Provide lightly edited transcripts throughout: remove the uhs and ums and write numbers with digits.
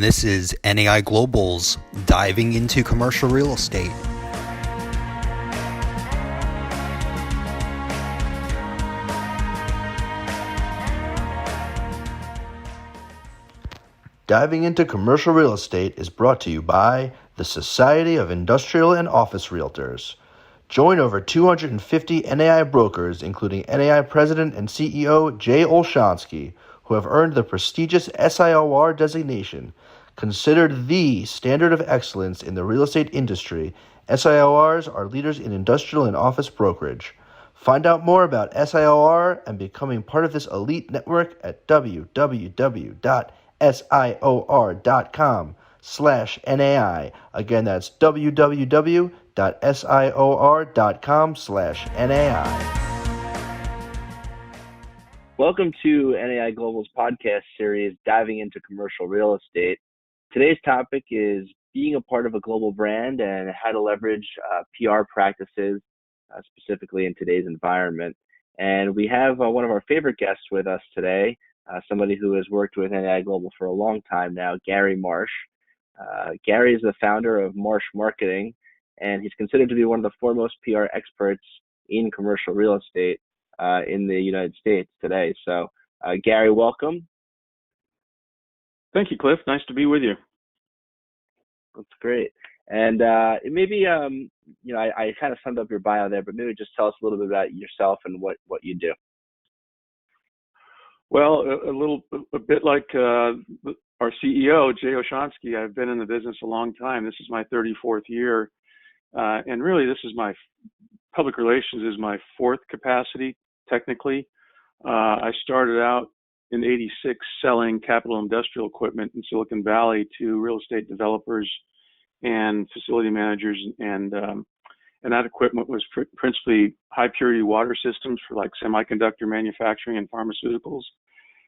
This is NAI Global's Diving into Commercial Real Estate. Diving into Commercial Real Estate is brought to you by the Society of Industrial and Office Realtors. Join over 250 NAI brokers, including NAI President and CEO Jay Olshansky, who have earned the prestigious SIOR designation. Considered the standard of excellence in the real estate industry, SIORs are leaders in industrial and office brokerage. Find out more about SIOR and becoming part of this elite network at www.sior.com/NAI. Again, that's www.sior.com/NAI. Welcome to NAI Global's podcast series, Diving into Commercial Real Estate. Today's topic is being a part of a global brand and how to leverage PR practices, specifically in today's environment. And we have one of our favorite guests with us today, somebody who has worked with NAI Global for a long time now, Gary Marsh. Gary is the founder of Marsh Marketing, and he's considered to be one of the foremost PR experts in commercial real estate in the United States today. So, Gary, welcome. Thank you, Cliff. Nice to be with you. That's great. And maybe, I kind of summed up your bio there, but maybe just tell us a little bit about yourself and what you do. Well, a bit like our CEO, Jay Olshansky. I've been in the business a long time. This is my 34th year. And really, this is public relations is my fourth capacity, technically. I started out in '86 selling capital industrial equipment in Silicon Valley to real estate developers and facility managers, and that equipment was principally high purity water systems for like semiconductor manufacturing and pharmaceuticals.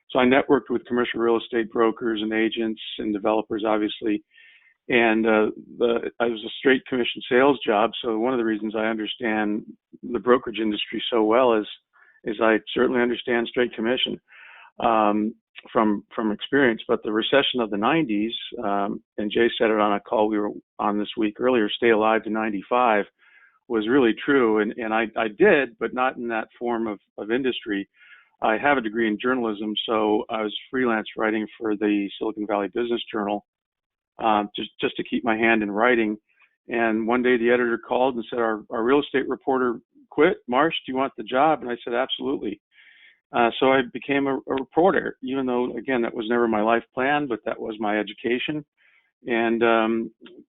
So I networked with commercial real estate brokers and agents and developers, obviously. And I was a straight commission sales job. So one of the reasons I understand the brokerage industry so well is I certainly understand straight commission from experience. But the recession of the 90s, and Jay said it on a call we were on this week earlier, stay alive to 95, was really true. And I did, but not in that form of industry. I have a degree in journalism, so I was freelance writing for the Silicon Valley Business Journal, just to keep my hand in writing. And one day the editor called and said, our real estate reporter quit. Marsh, do you want the job? And I said, absolutely. So I became a reporter, even though, again, that was never my life plan, but that was my education. And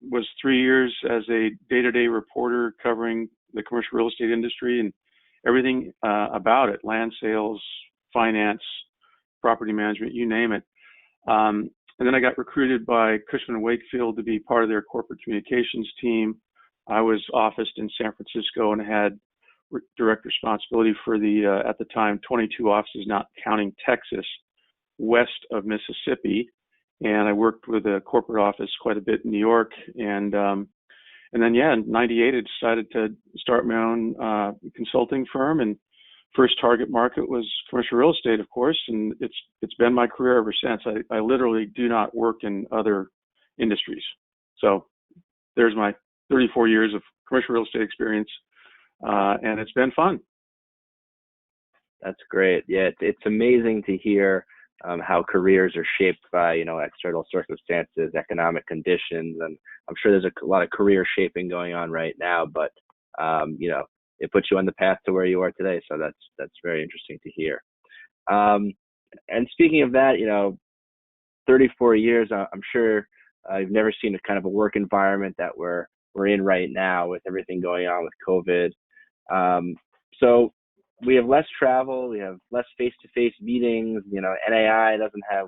was 3 years as a day-to-day reporter covering the commercial real estate industry and everything about it: land sales, finance, property management, you name it. And then I got recruited by Cushman & Wakefield to be part of their corporate communications team. I was officed in San Francisco and had direct responsibility for the, at the time, 22 offices, not counting Texas, west of Mississippi. And I worked with a corporate office quite a bit in New York. And then, in '98, I decided to start my own consulting firm. And first target market was commercial real estate, of course. And it's been my career ever since. I literally do not work in other industries. So there's my 34 years of commercial real estate experience. And it's been fun. That's great. Yeah, it's amazing to hear how careers are shaped by, external circumstances, economic conditions, and I'm sure there's a lot of career shaping going on right now, but, it puts you on the path to where you are today. So that's very interesting to hear. And speaking of that, 34 years, I'm sure you've never seen a kind of a work environment that we're in right now with everything going on with COVID. So we have less travel, we have less face-to-face meetings. NAI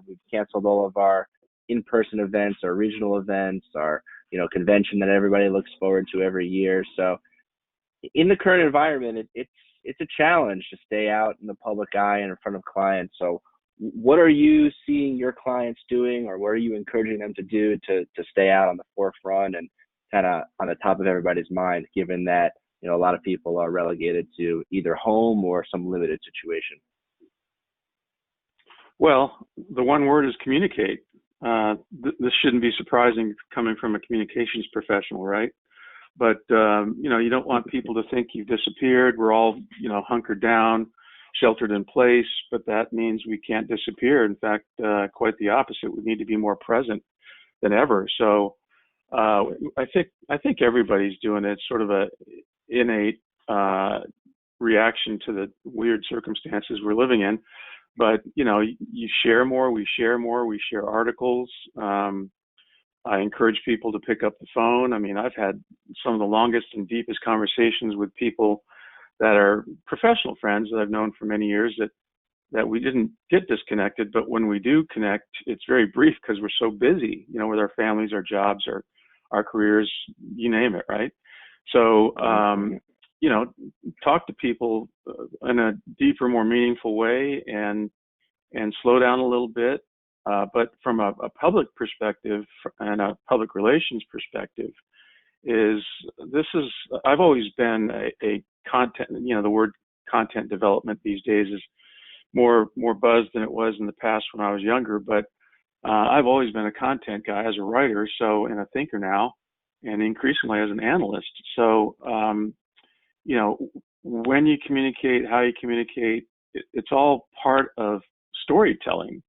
we've canceled all of our in-person events, our regional events, our, convention that everybody looks forward to every year. So in the current environment, it's a challenge to stay out in the public eye and in front of clients. So what are you seeing your clients doing, or what are you encouraging them to do to stay out on the forefront and kind of on the top of everybody's mind, given that, a lot of people are relegated to either home or some limited situation? Well, the one word is communicate. this shouldn't be surprising coming from a communications professional, right? But you don't want people to think you've disappeared. We're all hunkered down, sheltered in place, but that means we can't disappear. In fact, quite the opposite. We need to be more present than ever. So I think everybody's doing it. It's sort of a innate reaction to the weird circumstances we're living in. But you share more, we share more, we share articles. I encourage people to pick up the phone. I mean, I've had some of the longest and deepest conversations with people that are professional friends that I've known for many years that we didn't get disconnected, but when we do connect, it's very brief because we're so busy, with our families, our jobs, our careers, you name it, right? So, talk to people in a deeper, more meaningful way and slow down a little bit. But from a public perspective and a public relations perspective, I've always been a content, the word content development these days is more buzz than it was in the past when I was younger, but I've always been a content guy as a writer, and a thinker now, and increasingly as an analyst. So, when you communicate, how you communicate, it's all part of storytelling.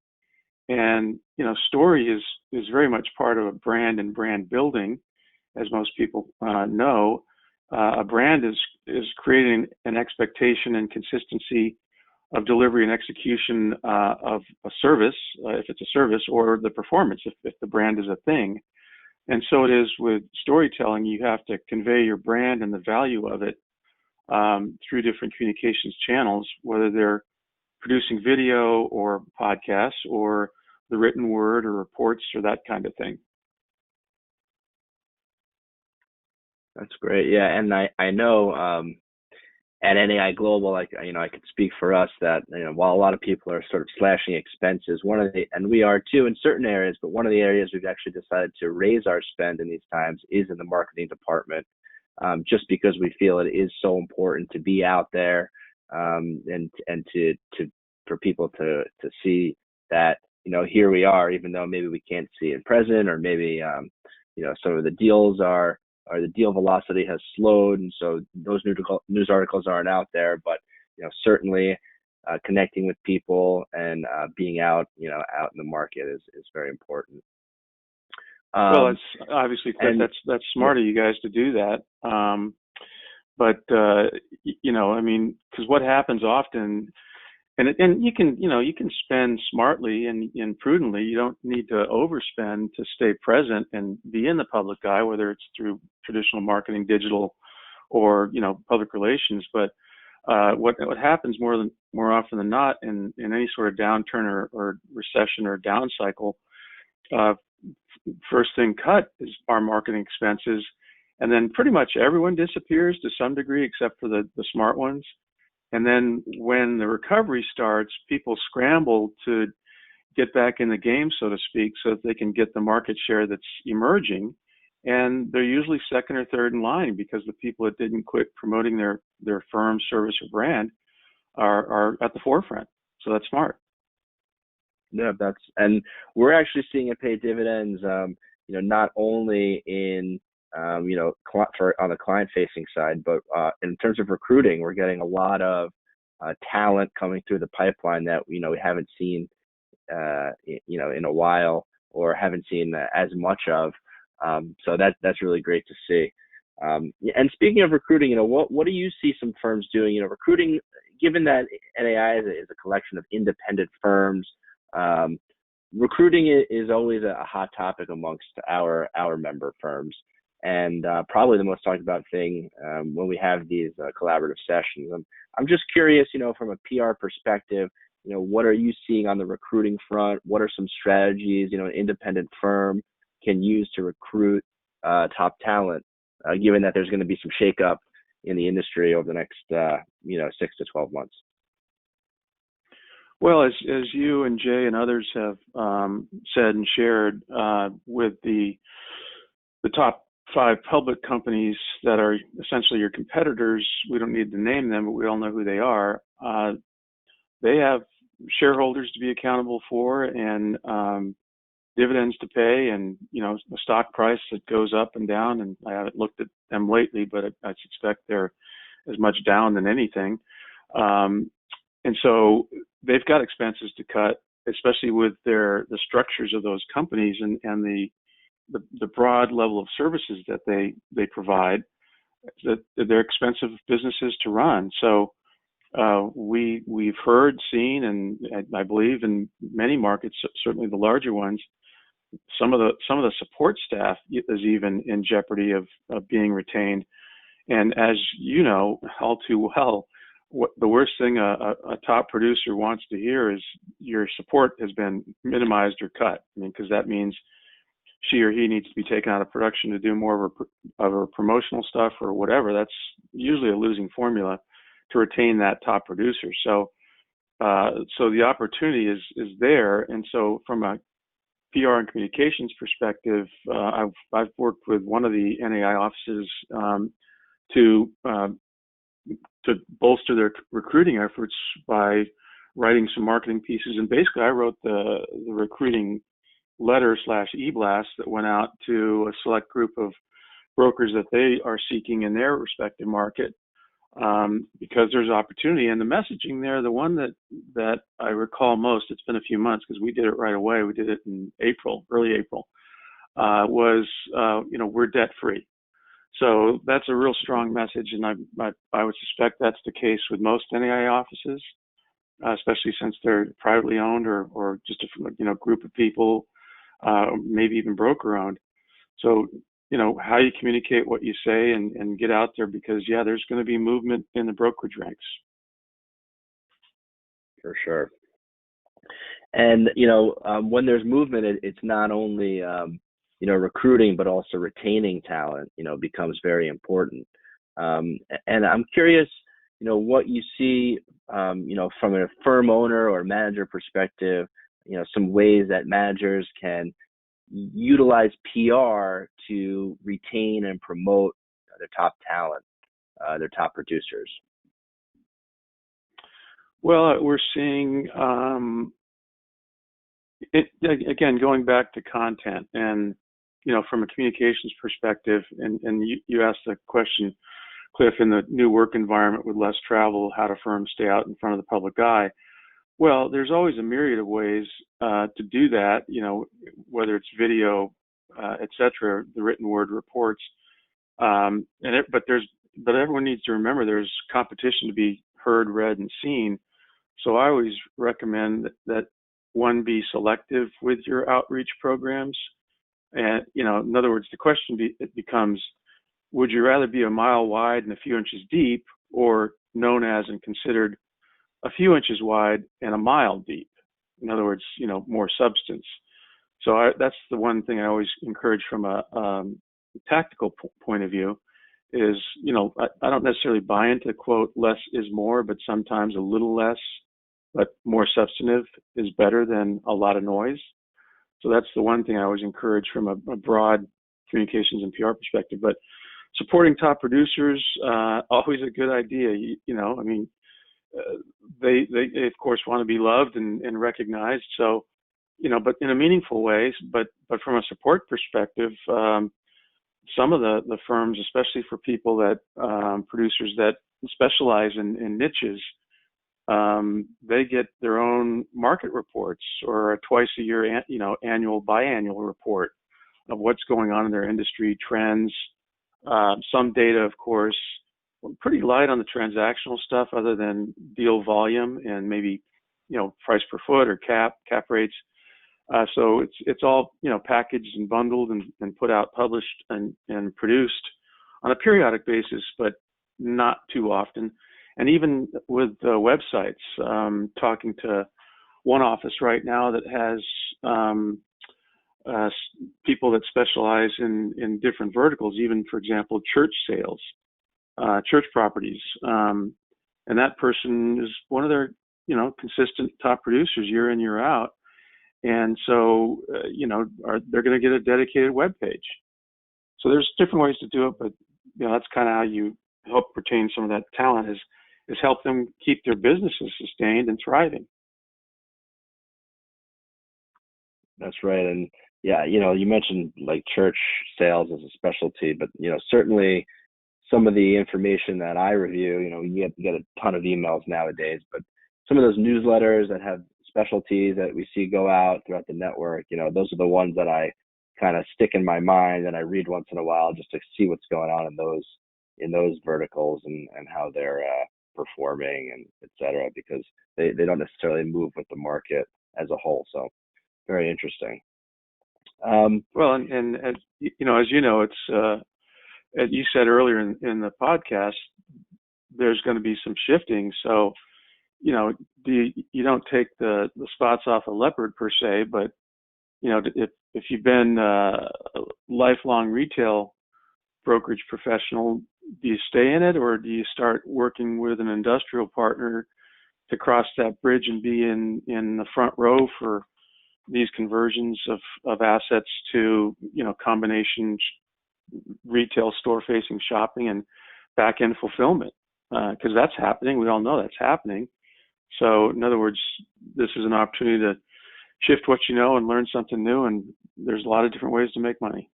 And, story is very much part of a brand and brand building, as most people know. A brand is creating an expectation and consistency of delivery and execution of a service, if it's a service, or the performance, if the brand is a thing. And so it is with storytelling. You have to convey your brand and the value of it through different communications channels, whether they're producing video or podcasts or the written word or reports or that kind of thing. That's great. Yeah, and I know at NAI Global, I could speak for us that while a lot of people are sort of slashing expenses, and we are too in certain areas, but one of the areas we've actually decided to raise our spend in these times is in the marketing department, just because we feel it is so important to be out there and to for people to see that here we are, even though maybe we can't see it present, or maybe some of the deals or the deal velocity has slowed, and so those news articles aren't out there. But certainly connecting with people and being out in the market is very important. Well, it's obviously, Cliff, that's smart of you guys to do that. But because what happens often, and you can spend smartly and prudently. You don't need to overspend to stay present and be in the public eye, whether it's through traditional marketing, digital, or public relations. But what happens more often than not in any sort of downturn or recession or down cycle, first thing cut is our marketing expenses, and then pretty much everyone disappears to some degree except for the smart ones. And then when the recovery starts, people scramble to get back in the game, so to speak, so that they can get the market share that's emerging. And they're usually second or third in line because the people that didn't quit promoting their firm, service, or brand are at the forefront. So that's smart. Yeah, and we're actually seeing it pay dividends, not only in on the client-facing side, but in terms of recruiting, we're getting a lot of talent coming through the pipeline that we haven't seen in a while, or haven't seen as much of. So that's really great to see. And speaking of recruiting, what do you see some firms doing? Recruiting, given that NAI is a collection of independent firms, recruiting is always a hot topic amongst our member firms. And probably the most talked about thing when we have these collaborative sessions. I'm just curious, from a PR perspective, what are you seeing on the recruiting front? What are some strategies, an independent firm can use to recruit top talent, given that there's going to be some shakeup in the industry over the next, 6 to 12 months? Well, as you and Jay and others have said and shared, with the top 5 public companies that are essentially your competitors, we don't need to name them, but we all know who they are. They have shareholders to be accountable for, and dividends to pay, and the stock price that goes up and down. And I haven't looked at them lately, but I suspect they're as much down than anything. And so they've got expenses to cut, especially with the structures of those companies and the broad level of services that they provide. That they're expensive businesses to run. So we've heard, seen, and I believe in many markets, certainly the larger ones, some of the support staff is even in jeopardy of being retained. And as you know all too well, what the worst thing a top producer wants to hear is your support has been minimized or cut. I mean, because that means she or he needs to be taken out of production to do more of her promotional stuff or whatever. That's usually a losing formula to retain that top producer. So the opportunity is there. And so from a PR and communications perspective, I've worked with one of the NAI offices to bolster their recruiting efforts by writing some marketing pieces. And basically, I wrote the recruiting letter / e-blast that went out to a select group of brokers that they are seeking in their respective market, because there's opportunity. And the messaging there, the one that I recall most, it's been a few months because we did it right away. We did it in early April, was we're debt free. So that's a real strong message, and I would suspect that's the case with most NAI offices, especially since they're privately owned or just a group of people, maybe even broker owned. So how you communicate what you say and get out there, because there's going to be movement in the brokerage ranks. For sure. And when there's movement, it's not only recruiting, but also retaining talent, becomes very important. And I'm curious, what you see, from a firm owner or manager perspective, some ways that managers can utilize PR to retain and promote their top talent, their top producers. Well, we're seeing, again, going back to content and, from a communications perspective, and you asked the question, Cliff, in the new work environment with less travel, how do firms stay out in front of the public eye? Well, there's always a myriad of ways to do that, whether it's video, et cetera, the written word reports. But everyone needs to remember there's competition to be heard, read, and seen. So I always recommend that one, be selective with your outreach programs. And, in other words, the question becomes, would you rather be a mile wide and a few inches deep, or known as and considered a few inches wide and a mile deep? In other words, more substance. So that's the one thing I always encourage from a tactical point of view is, I don't necessarily buy into, quote, less is more, but sometimes a little less, but more substantive is better than a lot of noise. So that's the one thing I always encourage from a broad communications and PR perspective. But supporting top producers, always a good idea. They of course want to be loved and recognized. So, but in a meaningful way. But from a support perspective, some of the firms, especially for people that producers that specialize in niches, they get their own market reports or a twice a year, annual, biannual report of what's going on in their industry, trends, some data, of course. Pretty light on the transactional stuff, other than deal volume and maybe, price per foot or cap rates. So it's all, packaged and bundled and put out, published and produced on a periodic basis, but not too often. And even with websites, talking to one office right now that has people that specialize in different verticals, even, for example, church sales, church properties. And that person is one of their, consistent top producers year in, year out. And so, they're going to get a dedicated web page. So there's different ways to do it, but, that's kind of how you help retain some of that talent is help them keep their businesses sustained and thriving. That's right. And yeah, you mentioned like church sales as a specialty, but certainly some of the information that I review, you get a ton of emails nowadays, but some of those newsletters that have specialties that we see go out throughout the network, those are the ones that I kind of stick in my mind and I read once in a while just to see what's going on in those verticals and how they're performing and et cetera, because they don't necessarily move with the market as a whole. So very interesting. Well, and as you know, it's as you said earlier in the podcast, there's going to be some shifting. So, you don't take the spots off a leopard per se, but if you've been a lifelong retail brokerage professional, do you stay in it, or do you start working with an industrial partner to cross that bridge and be in the front row for these conversions of assets to combination retail store facing shopping and back end fulfillment, because that's happening. We all know that's happening. So in other words, this is an opportunity to shift what you know and learn something new, and there's a lot of different ways to make money.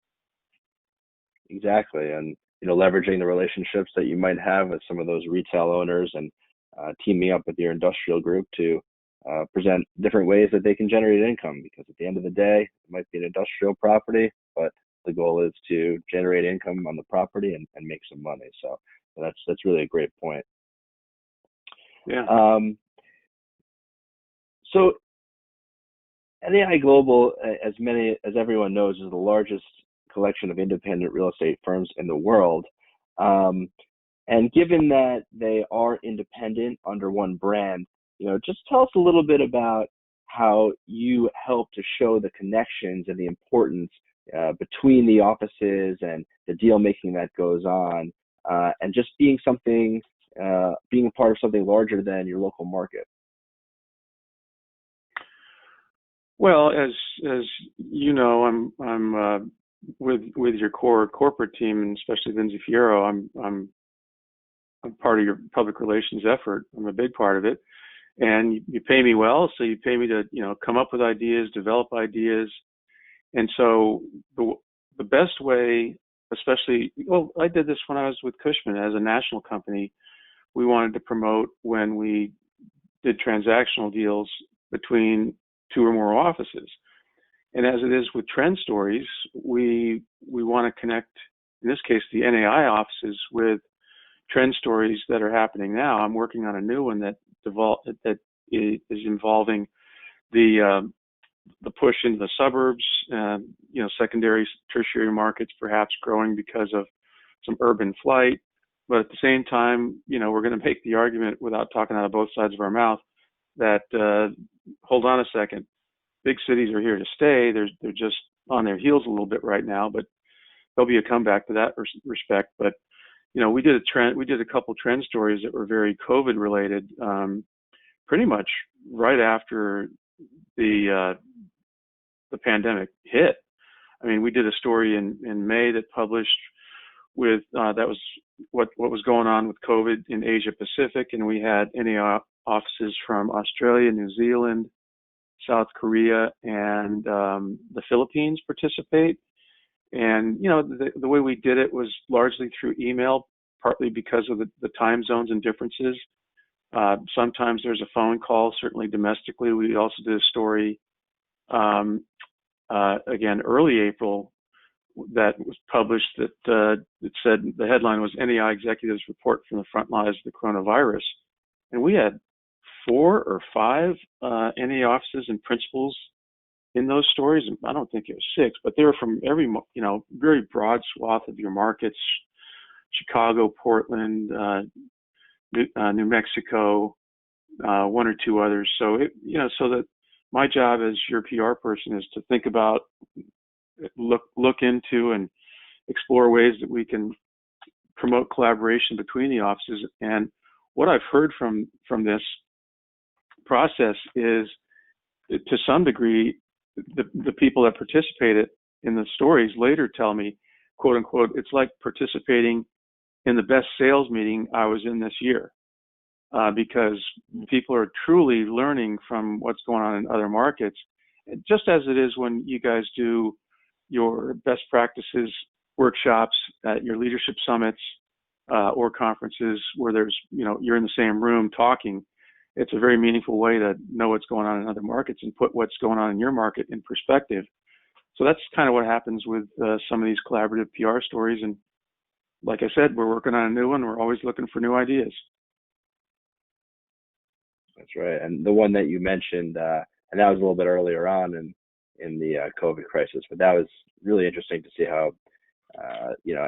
Exactly. And leveraging the relationships that you might have with some of those retail owners and teaming up with your industrial group to present different ways that they can generate income, because at the end of the day, it might be an industrial property, but the goal is to generate income on the property and make some money. So that's really a great point. Yeah. So NAI Global, as everyone knows, is the largest collection of independent real estate firms in the world. And given that they are independent under one brand, just tell us a little bit about how you help to show the connections and the importance between the offices and the deal making that goes on, and just being a part of something larger than your local market. Well, as you know, I'm with your core corporate team, and especially Lindsay Fierro. I'm part of your public relations effort. I'm a big part of it, and you pay me well, so you pay me to come up with ideas, develop ideas, and so the best way, especially, I did this when I was with Cushman as a national company. We wanted to promote when we did transactional deals between two or more offices. And as it is with trend stories, we want to connect, in this case, the NAI offices with trend stories that are happening now. I'm working on a new one that is involving the push into the suburbs, secondary, tertiary markets perhaps growing because of some urban flight. But at the same time, we're going to make the argument without talking out of both sides of our mouth that hold on a second, big cities are here to stay. They're just on their heels a little bit right now, but there'll be a comeback to that respect. But we did a couple trend stories that were very COVID related, pretty much right after the pandemic hit. I mean, we did a story in May that published with that was what was going on with COVID in Asia Pacific, and we had NAI offices from Australia, New Zealand, South Korea, and the Philippines participate. And the way we did it was largely through email, partly because of the time zones and differences. Sometimes there's a phone call, certainly domestically. We also did a story again early April that was published that it said, the headline was NAI executives report from the front lines of the coronavirus. And we had 4 or 5 NAI offices and principals in those stories. I don't think it was 6, but they were from every, very broad swath of your markets: Chicago, Portland, New Mexico, 1 or 2 others. So so that my job as your PR person is to think about, look into, and explore ways that we can promote collaboration between the offices. And what I've heard from this process is, to some degree, the people that participated in the stories later tell me, quote unquote, it's like participating in the best sales meeting I was in this year, because people are truly learning from what's going on in other markets just as it is when you guys do your best practices workshops at your leadership summits or conferences where there's, you're in the same room talking. It's a very meaningful way to know what's going on in other markets and put what's going on in your market in perspective. So that's kind of what happens with some of these collaborative PR stories. And like I said, we're working on a new one. We're always looking for new ideas. That's right. And the one that you mentioned, and that was a little bit earlier on in the COVID crisis, but that was really interesting to see how,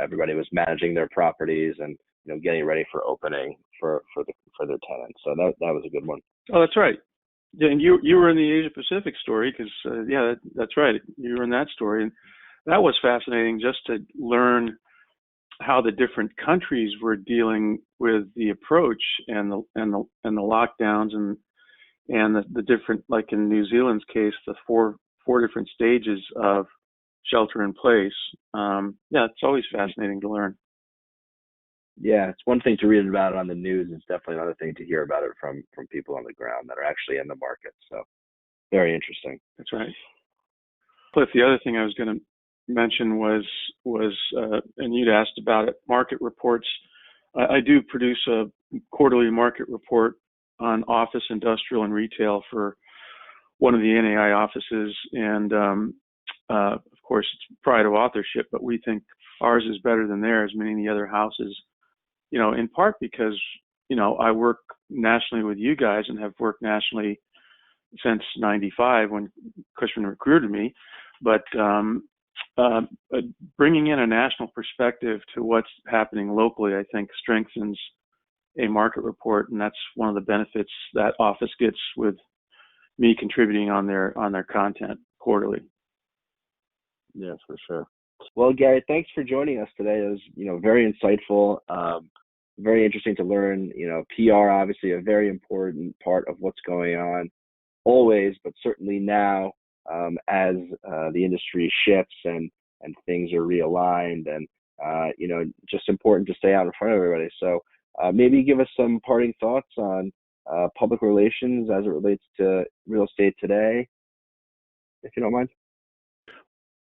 everybody was managing their properties and, getting ready for opening for their tenants. So that was a good one. Oh, that's right. Yeah, and you were in the Asia Pacific story because, that's right. You were in that story. And that was fascinating just to learn how the different countries were dealing with the approach and the lockdowns and the different, like in New Zealand's case, the four different stages of shelter in place. It's always fascinating to learn. Yeah, it's one thing to read about it on the news. It's definitely another thing to hear about it from people on the ground that are actually in the market. So very interesting. That's right. Cliff, the other thing I was going to mention was and you'd asked about it, market reports. I do produce a quarterly market report on office, industrial, and retail for one of the NAI offices. And of course, it's pride of authorship, but we think ours is better than theirs, meaning the other houses, in part because, I work nationally with you guys and have worked nationally since '95 when Cushman recruited me. But bringing in a national perspective to what's happening locally, I think, strengthens a market report, and that's one of the benefits that office gets with me contributing on their content quarterly. Yes, for sure. Well, Gary, thanks for joining us today. It was, very insightful, very interesting to learn. PR obviously a very important part of what's going on always, but certainly now as the industry shifts and things are realigned and, just important to stay out in front of everybody. So maybe give us some parting thoughts on public relations as it relates to real estate today, if you don't mind.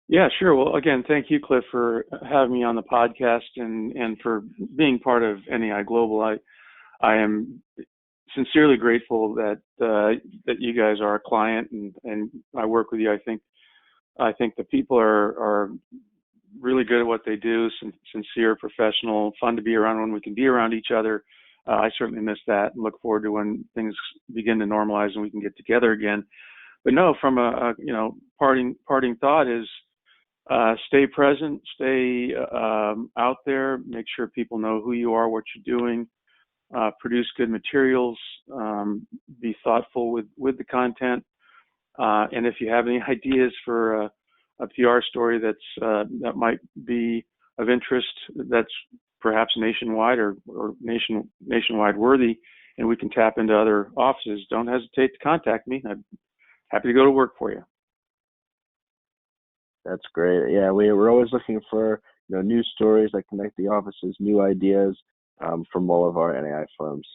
Yeah, sure. Well, again, thank you, Cliff, for having me on the podcast and for being part of NAI Global. I am sincerely grateful that you guys are a client and I work with you. I think the people are really good at what they do, sincere, professional, fun to be around when we can be around each other. I certainly miss that and look forward to when things begin to normalize and we can get together again. But no, from a parting thought is stay present, stay out there, make sure people know who you are, what you're doing, produce good materials, be thoughtful with the content. And if you have any ideas for a PR story that might be of interest, that's perhaps nationwide or nationwide worthy, and we can tap into other offices, don't hesitate to contact me. I'm happy to go to work for you. That's great. Yeah, we're always looking for new stories that connect the offices, new ideas from all of our NAI firms.